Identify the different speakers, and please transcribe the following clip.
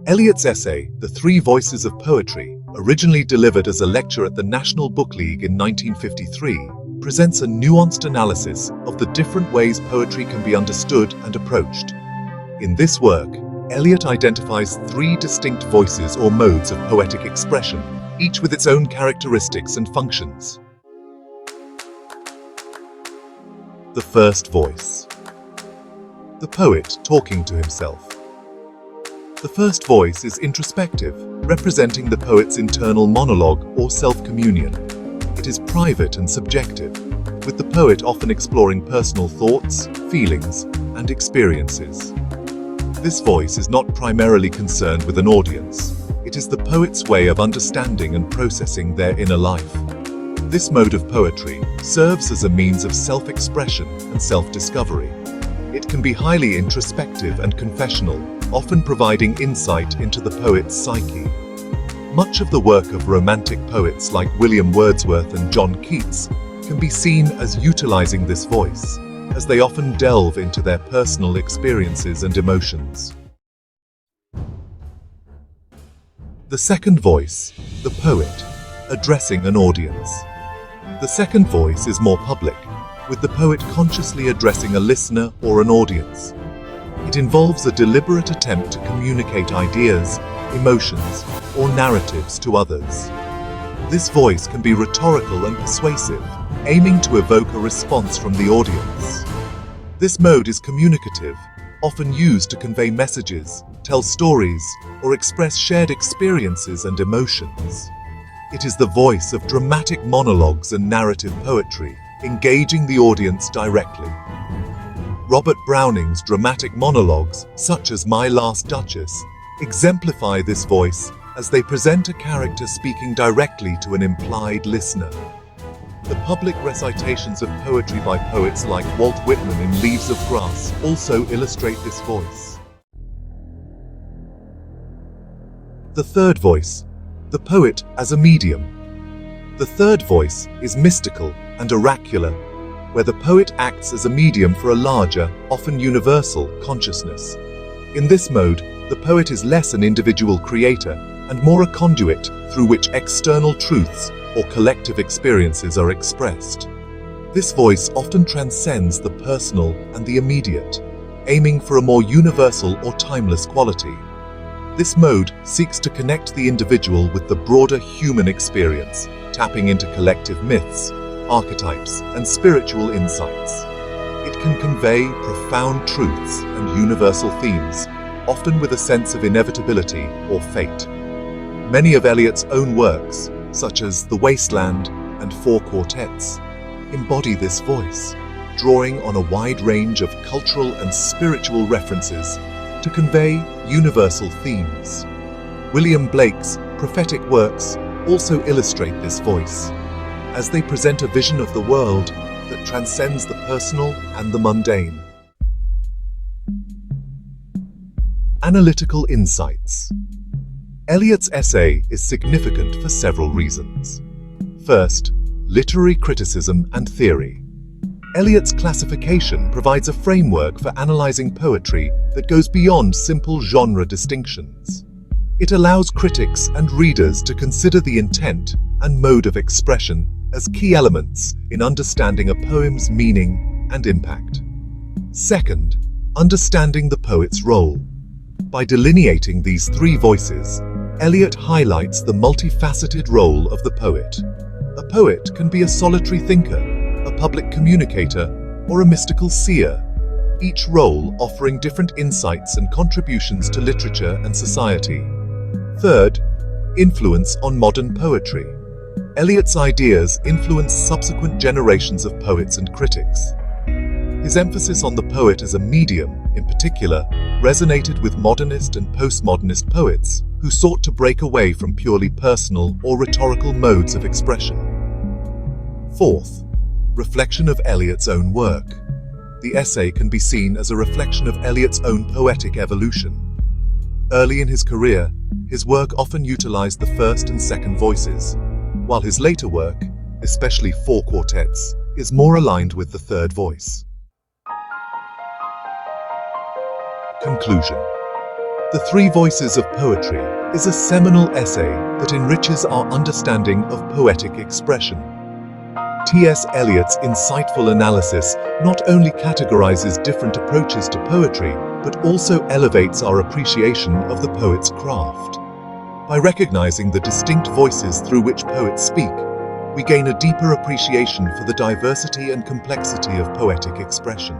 Speaker 1: Eliot's essay, The Three Voices of Poetry, originally delivered as a lecture at the National Book League in 1953, presents a nuanced analysis of the different ways poetry can be understood and approached. In this work, Eliot identifies three distinct voices or modes of poetic expression, each with its own characteristics and functions. The first voice. The poet talking to himself. The first voice is introspective, representing the poet's internal monologue or self-communion. It is private and subjective, with the poet often exploring personal thoughts, feelings, and experiences. This voice is not primarily concerned with an audience. It is the poet's way of understanding and processing their inner life. This mode of poetry serves as a means of self-expression and self-discovery. It can be highly introspective and confessional, often providing insight into the poet's psyche. Much of the work of romantic poets like William Wordsworth and John Keats can be seen as utilizing this voice, as they often delve into their personal experiences and emotions. The second voice, the poet, addressing an audience. The second voice is more public, with the poet consciously addressing a listener or an audience. It involves a deliberate attempt to communicate ideas, emotions, or narratives to others. This voice can be rhetorical and persuasive, aiming to evoke a response from the audience. This mode is communicative, often used to convey messages, tell stories, or express shared experiences and emotions. It is the voice of dramatic monologues and narrative poetry, engaging the audience directly. Robert Browning's dramatic monologues, such as My Last Duchess, exemplify this voice as they present a character speaking directly to an implied listener. The public recitations of poetry by poets like Walt Whitman in Leaves of Grass also illustrate this voice. The third voice, the poet as a medium. The third voice is mystical and oracular, where the poet acts as a medium for a larger, often universal, consciousness. In this mode, the poet is less an individual creator and more a conduit through which external truths or collective experiences are expressed. This voice often transcends the personal and the immediate, aiming for a more universal or timeless quality. This mode seeks to connect the individual with the broader human experience, tapping into collective myths, archetypes, and spiritual insights. It can convey profound truths and universal themes, often with a sense of inevitability or fate. Many of Eliot's own works, such as The Wasteland and Four Quartets, embody this voice, drawing on a wide range of cultural and spiritual references to convey universal themes. William Blake's prophetic works also illustrate this voice, as they present a vision of the world that transcends the personal and the mundane. Analytical Insights. Eliot's essay is significant for several reasons. First, literary criticism and theory. Eliot's classification provides a framework for analyzing poetry that goes beyond simple genre distinctions. It allows critics and readers to consider the intent and mode of expression as key elements in understanding a poem's meaning and impact. Second, understanding the poet's role. By delineating these three voices, Eliot highlights the multifaceted role of the poet. A poet can be a solitary thinker, a public communicator, or a mystical seer, each role offering different insights and contributions to literature and society. Third, influence on modern poetry. Eliot's ideas influenced subsequent generations of poets and critics. His emphasis on the poet as a medium, in particular, resonated with modernist and postmodernist poets who sought to break away from purely personal or rhetorical modes of expression. Fourth, reflection of Eliot's own work. The essay can be seen as a reflection of Eliot's own poetic evolution. Early in his career, his work often utilized the first and second voices, while his later work, especially Four Quartets, is more aligned with the third voice. Conclusion. The Three Voices of Poetry is a seminal essay that enriches our understanding of poetic expression. T.S. Eliot's insightful analysis not only categorizes different approaches to poetry, but also elevates our appreciation of the poet's craft. By recognizing the distinct voices through which poets speak, we gain a deeper appreciation for the diversity and complexity of poetic expression.